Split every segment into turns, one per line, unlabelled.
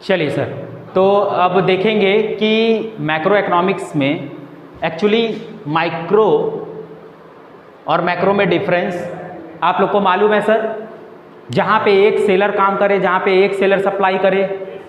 चलिए सर, तो अब देखेंगे कि मैक्रो इकोनॉमिक्स में एक्चुअली माइक्रो और मैक्रो में डिफरेंस आप लोग को मालूम है सर। जहाँ पे एक सेलर काम करे, जहाँ पे एक सेलर सप्लाई करे,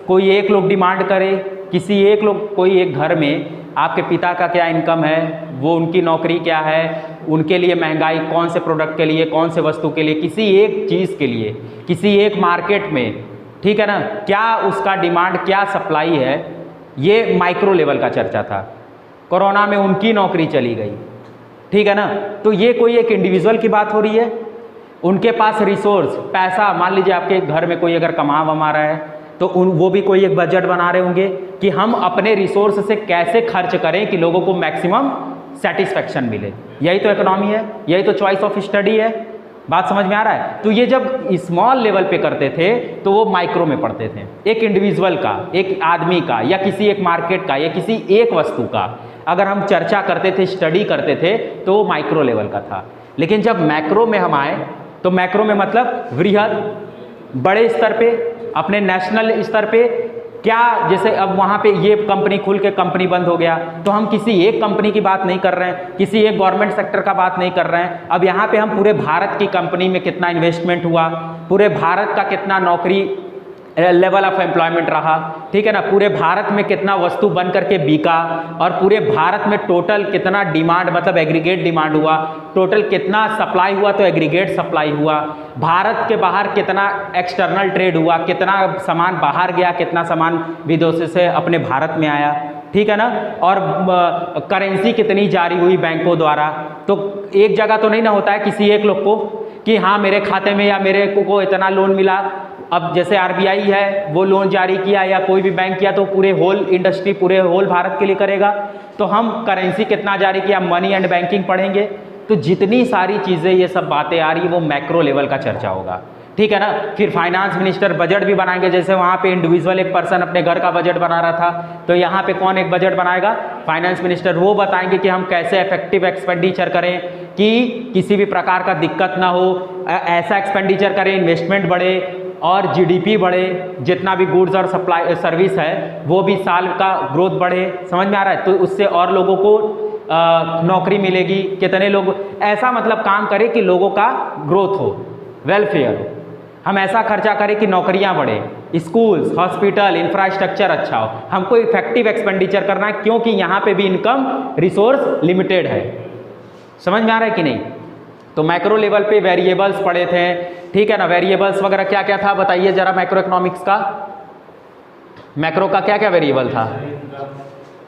कोई एक लोग डिमांड करे, किसी एक लोग, कोई एक घर में आपके पिता का क्या इनकम है, वो उनकी नौकरी क्या है, उनके लिए महंगाई कौन से प्रोडक्ट के लिए, कौन से वस्तु के लिए, किसी एक चीज़ के लिए, किसी एक मार्केट में, ठीक है ना, क्या उसका डिमांड, क्या सप्लाई है, ये माइक्रो लेवल का चर्चा था। कोरोना में उनकी नौकरी चली गई, ठीक है ना, तो ये कोई एक इंडिविजुअल की बात हो रही है। उनके पास रिसोर्स, पैसा, मान लीजिए आपके घर में कोई अगर कमा वमा रहा है तो वो भी कोई एक बजट बना रहे होंगे कि हम अपने रिसोर्स से कैसे खर्च करें कि लोगों को मैक्सिमम सेटिस्फेक्शन मिले। यही तो इकोनॉमी है, यही तो चॉइस ऑफ स्टडी है। बात समझ में आ रहा है? तो ये जब स्मॉल लेवल पे करते थे तो वो माइक्रो में पढ़ते थे, एक इंडिविजुअल का, एक आदमी का, या किसी एक मार्केट का, या किसी एक वस्तु का अगर हम चर्चा करते थे, स्टडी करते थे, तो वो माइक्रो लेवल का था। लेकिन जब मैक्रो में हम आए तो मैक्रो में मतलब वृहद, बड़े स्तर पे, अपने नेशनल स्तर पे, क्या जैसे अब वहाँ पे ये कंपनी खुल के कंपनी बंद हो गया तो हम किसी एक कंपनी की बात नहीं कर रहे हैं, किसी एक गवर्नमेंट सेक्टर का बात नहीं कर रहे हैं। अब यहाँ पे हम पूरे भारत की कंपनी में कितना इन्वेस्टमेंट हुआ, पूरे भारत का कितना नौकरी लेवल ऑफ एम्प्लॉयमेंट रहा, ठीक है ना, पूरे भारत में कितना वस्तु बन करके बिका, और पूरे भारत में टोटल कितना डिमांड, मतलब एग्रीगेट डिमांड हुआ, टोटल कितना सप्लाई हुआ तो एग्रीगेट सप्लाई हुआ, भारत के बाहर कितना एक्सटर्नल ट्रेड हुआ, कितना सामान बाहर गया, कितना सामान विदेशों से अपने भारत में आया, ठीक है ना, और करेंसी कितनी जारी हुई बैंकों द्वारा। तो एक जगह तो नहीं ना होता है किसी एक लोग को कि हाँ मेरे खाते में या मेरे को इतना लोन मिला। अब जैसे आरबीआई है वो लोन जारी किया या कोई भी बैंक किया तो पूरे होल इंडस्ट्री, पूरे होल भारत के लिए करेगा। तो हम करेंसी कितना जारी किया, मनी एंड बैंकिंग पढ़ेंगे। तो जितनी सारी चीज़ें ये सब बातें आ रही है वो मैक्रो लेवल का चर्चा होगा, ठीक है ना। फिर फाइनेंस मिनिस्टर बजट भी बनाएंगे, जैसे वहाँ पे इंडिविजुअल एक पर्सन अपने घर का बजट बना रहा था तो यहाँ पे कौन एक बजट बनाएगा, फाइनेंस मिनिस्टर। वो बताएंगे कि हम कैसे इफेक्टिव एक्सपेंडिचर करें कि किसी भी प्रकार का दिक्कत ना हो, ऐसा एक्सपेंडिचर करें, इन्वेस्टमेंट बढ़े और जीडीपी बढ़े, जितना भी गुड्स और सप्लाई सर्विस है वो भी साल का ग्रोथ बढ़े। समझ में आ रहा है? तो उससे और लोगों को नौकरी मिलेगी, कितने लोग, ऐसा मतलब काम करें कि लोगों का ग्रोथ हो, वेलफेयर हो। हम ऐसा खर्चा करें कि नौकरियां बढ़े, स्कूल्स, हॉस्पिटल, इंफ्रास्ट्रक्चर अच्छा हो। हमको इफेक्टिव एक्सपेंडिचर करना है क्योंकि यहाँ पे भी इनकम रिसोर्स लिमिटेड है। समझ में आ रहा है कि नहीं? तो मैक्रो लेवल पे वेरिएबल्स पढ़े थे, ठीक है ना। वेरिएबल्स वगैरह क्या क्या था बताइए जरा, मैक्रो इकोनॉमिक्स का, मैक्रो का क्या क्या वेरिएबल था,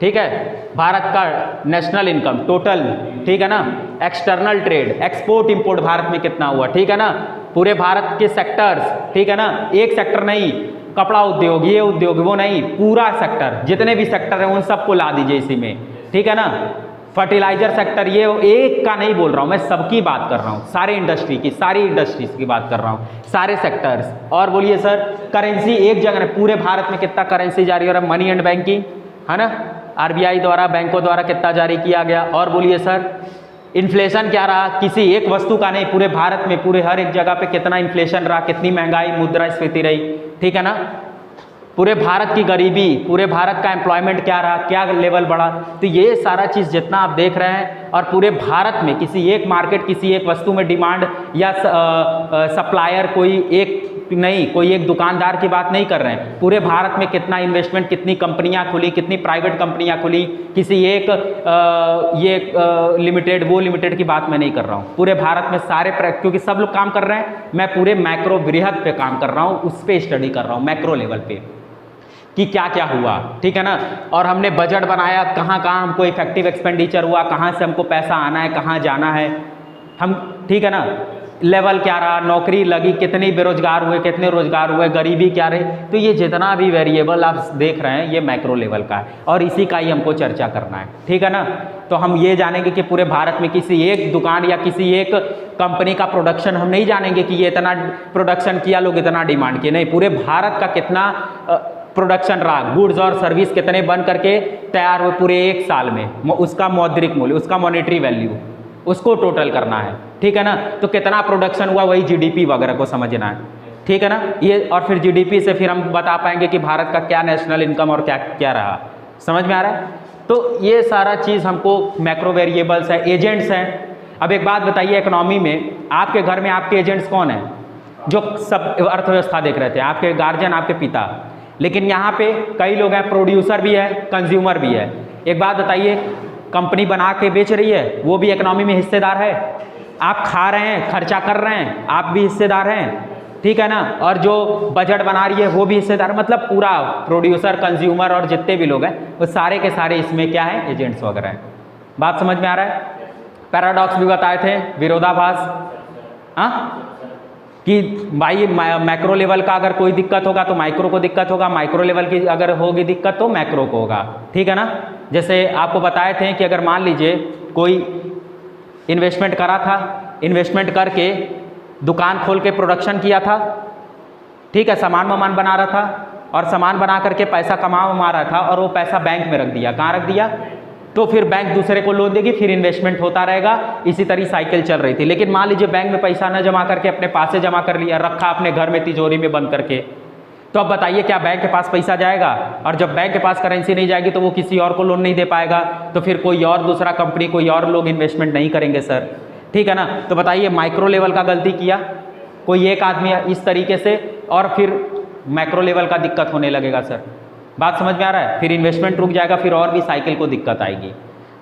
ठीक है। भारत का नेशनल इनकम टोटल, ठीक है ना। External trade, export import Bharat में कितना हुआ, ठीक है ना। पूरे भारत के सेक्टर्स, ठीक है ना, एक सेक्टर नहीं, कपड़ा उद्योग, ये उद्योग, वो नहीं, पूरा सेक्टर, जितने भी सेक्टर हैं उन सबको ला दीजिए इसी में, ठीक है ना। फर्टिलाइजर सेक्टर, ये एक का नहीं बोल रहा हूँ मैं, सबकी बात कर रहा हूँ, सारे इंडस्ट्री की, सारी इंडस्ट्रीज की बात कर रहा हूँ, सारे सेक्टर्स। और बोलिए सर, करेंसी एक जगह, पूरे भारत में कितना करेंसी जारी हो रहा है, मनी एंड बैंकिंग, है ना, आरबीआई द्वारा, बैंकों द्वारा कितना जारी किया गया। और बोलिए सर, इन्फ्लेशन क्या रहा, किसी एक वस्तु का नहीं, पूरे भारत में, पूरे हर एक जगह पे कितना इन्फ्लेशन रहा, कितनी महंगाई, मुद्रास्फीति रही, ठीक है ना। पूरे भारत की गरीबी, पूरे भारत का एम्प्लॉयमेंट क्या रहा, क्या लेवल बढ़ा। तो ये सारा चीज़ जितना आप देख रहे हैं, और पूरे भारत में किसी एक मार्केट, किसी एक वस्तु में डिमांड या सप्लायर कोई एक नहीं, कोई एक दुकानदार की बात नहीं कर रहे हैं, पूरे भारत में कितना इन्वेस्टमेंट, कितनी कंपनियां खुली, कितनी प्राइवेट कंपनियां खुली, किसी एक लिमिटेड, वो लिमिटेड की बात मैं नहीं कर रहा हूँ, पूरे भारत में सारे, क्योंकि सब लोग काम कर रहे हैं, मैं पूरे मैक्रो वृहद पे काम कर रहा हूँ, उस पर स्टडी कर रहा हूँ, मैक्रो लेवल पे कि क्या क्या हुआ, ठीक है ना। और हमने बजट बनाया, कहाँ कहाँ हमको इफेक्टिव एक्सपेंडिचर हुआ, कहाँ से हमको पैसा आना है, कहाँ जाना है हम, ठीक है ना। लेवल क्या रहा, नौकरी लगी, कितने बेरोजगार हुए, कितने रोजगार हुए, गरीबी क्या रही। तो ये जितना भी वेरिएबल आप देख रहे हैं ये मैक्रो लेवल का है और इसी का ही हमको चर्चा करना है, ठीक है ना। तो हम ये जानेंगे कि पूरे भारत में किसी एक दुकान या किसी एक कंपनी का प्रोडक्शन हम नहीं जानेंगे कि ये इतना प्रोडक्शन किया, लोग इतना डिमांड किए, नहीं, पूरे भारत का कितना प्रोडक्शन रहा, गुड्स और सर्विस कितने बन करके तैयार हुए पूरे एक साल में, उसका मौद्रिक मूल्य, उसका मॉनेटरी वैल्यू, उसको टोटल करना है, ठीक है ना। तो कितना प्रोडक्शन हुआ वही जीडीपी वगैरह को समझना है, ठीक है ना। ये और फिर जीडीपी से फिर हम बता पाएंगे कि भारत का क्या नेशनल इनकम और क्या क्या रहा, समझ में आ रहा है। तो ये सारा चीज़ हमको मैक्रो वेरिएबल्स है, एजेंट्स हैं। अब एक बात बताइए, इकोनॉमी में आपके घर में आपके एजेंट्स कौन हैं? जो सब अर्थव्यवस्था देख रहे थे, आपके गार्जियन, आपके पिता। लेकिन यहाँ पे कई लोग हैं, प्रोड्यूसर भी है, कंज्यूमर भी है। एक बात बताइए, कंपनी बना के बेच रही है, वो भी इकोनॉमी में हिस्सेदार है। आप खा रहे हैं, खर्चा कर रहे हैं, आप भी हिस्सेदार हैं, ठीक है ना। और जो बजट बना रही है वो भी हिस्सेदार, मतलब पूरा प्रोड्यूसर, कंज्यूमर और जितने भी लोग हैं वो सारे के सारे इसमें क्या है, एजेंट्स वगैरह हैं। बात समझ में आ रहा है। पैराडॉक्स भी बताए थे, विरोधाभास, हाँ, कि भाई मैक्रो लेवल का अगर कोई दिक्कत होगा तो माइक्रो को दिक्कत होगा, माइक्रो लेवल की अगर होगी दिक्कत तो मैक्रो को होगा, ठीक है ना। जैसे आपको बताए थे कि अगर मान लीजिए कोई इन्वेस्टमेंट करा था, इन्वेस्टमेंट करके दुकान खोल के प्रोडक्शन किया था, ठीक है, सामान वामान बना रहा था और सामान बना करके पैसा कमा रहा था और वो पैसा बैंक में रख दिया। कहाँ रख दिया? तो फिर बैंक दूसरे को लोन देगी, फिर इन्वेस्टमेंट होता रहेगा, इसी तरह साइकिल चल रही थी। लेकिन मान लीजिए बैंक में पैसा न जमा करके अपने पास से जमा कर लिया, रखा अपने घर में तिजोरी में बंद करके, तो अब बताइए क्या बैंक के पास पैसा जाएगा? और जब बैंक के पास करेंसी नहीं जाएगी तो वो किसी और को लोन नहीं दे पाएगा, तो फिर कोई और दूसरा कंपनी, कोई और लोग इन्वेस्टमेंट नहीं करेंगे सर, ठीक है ना। तो बताइए माइक्रो लेवल का गलती किया कोई एक आदमी इस तरीके से, और फिर मैक्रो लेवल का दिक्कत होने लगेगा सर। बात समझ में आ रहा है। फिर इन्वेस्टमेंट रुक जाएगा, फिर और भी साइकिल को दिक्कत आएगी।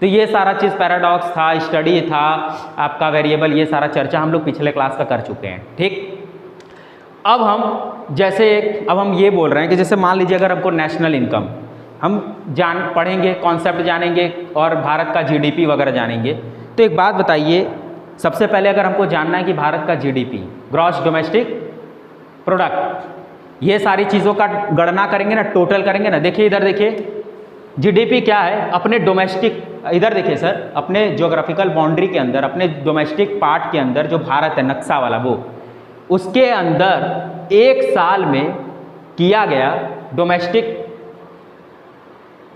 तो ये सारा चीज़ पैराडॉक्स था, स्टडी था, आपका वेरिएबल, ये सारा चर्चा हम लोग पिछले क्लास का कर चुके हैं, ठीक। अब हम ये बोल रहे हैं कि जैसे मान लीजिए अगर हमको नेशनल इनकम हम पढ़ेंगे, कॉन्सेप्ट जानेंगे और भारत का जीडीपी वगैरह जानेंगे। तो एक बात बताइए, सबसे पहले अगर हमको जानना है कि भारत का जीडीपी, ग्रॉस डोमेस्टिक प्रोडक्ट, ये सारी चीज़ों का गणना करेंगे ना, टोटल करेंगे ना। देखिए इधर देखिए, जीडीपी क्या है, अपने डोमेस्टिक, इधर देखिए सर, अपने ज्योग्राफिकल बाउंड्री के अंदर, अपने डोमेस्टिक पार्ट के अंदर जो भारत है, नक्शा वाला वो, उसके अंदर एक साल में किया गया, डोमेस्टिक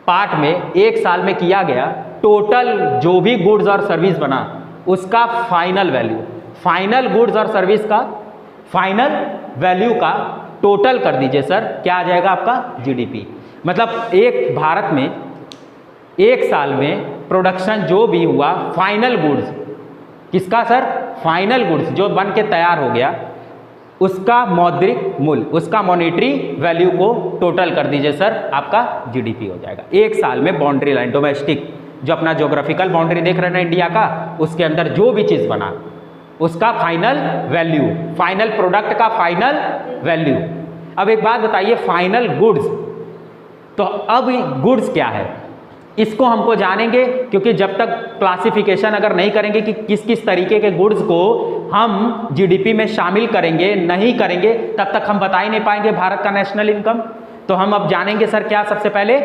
पार्ट में एक साल में किया गया टोटल जो भी गुड्स और सर्विस बना, उसका फाइनल वैल्यू, फाइनल गुड्स और सर्विस का फाइनल वैल्यू का टोटल कर दीजिए सर, क्या आ जाएगा आपका? जीडीपी। मतलब एक भारत में एक साल में प्रोडक्शन जो भी हुआ, फाइनल गुड्स किसका सर? फाइनल गुड्स जो बन के तैयार हो गया, उसका मौद्रिक मूल्य, उसका मॉनेटरी वैल्यू को टोटल कर दीजिए सर, आपका जीडीपी हो जाएगा। एक साल में बाउंड्री लाइन, डोमेस्टिक जो अपना ज्योग्राफिकल बाउंड्री देख रहे हैं ना इंडिया का, उसके अंदर जो भी चीज़ बना उसका फाइनल वैल्यू, फाइनल प्रोडक्ट का फाइनल वैल्यू। अब एक बात बताइए, फाइनल गुड्स, तो अब गुड्स क्या है इसको हमको जानेंगे, क्योंकि जब तक क्लासिफिकेशन अगर नहीं करेंगे कि किस किस तरीके के गुड्स को हम जीडीपी में शामिल करेंगे, नहीं करेंगे, तब तक हम बता ही नहीं पाएंगे भारत का नेशनल इनकम। तो हम अब जानेंगे सर क्या, सबसे पहले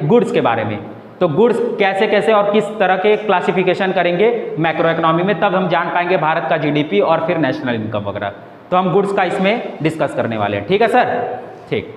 गुड्स के बारे में। तो गुड्स कैसे कैसे और किस तरह के क्लासिफिकेशन करेंगे मैक्रो इकोनॉमी में, तब हम जान पाएंगे भारत का जीडीपी और फिर नेशनल इनकम वगैरह। तो हम गुड्स का इसमें डिस्कस करने वाले हैं, ठीक है सर, ठीक।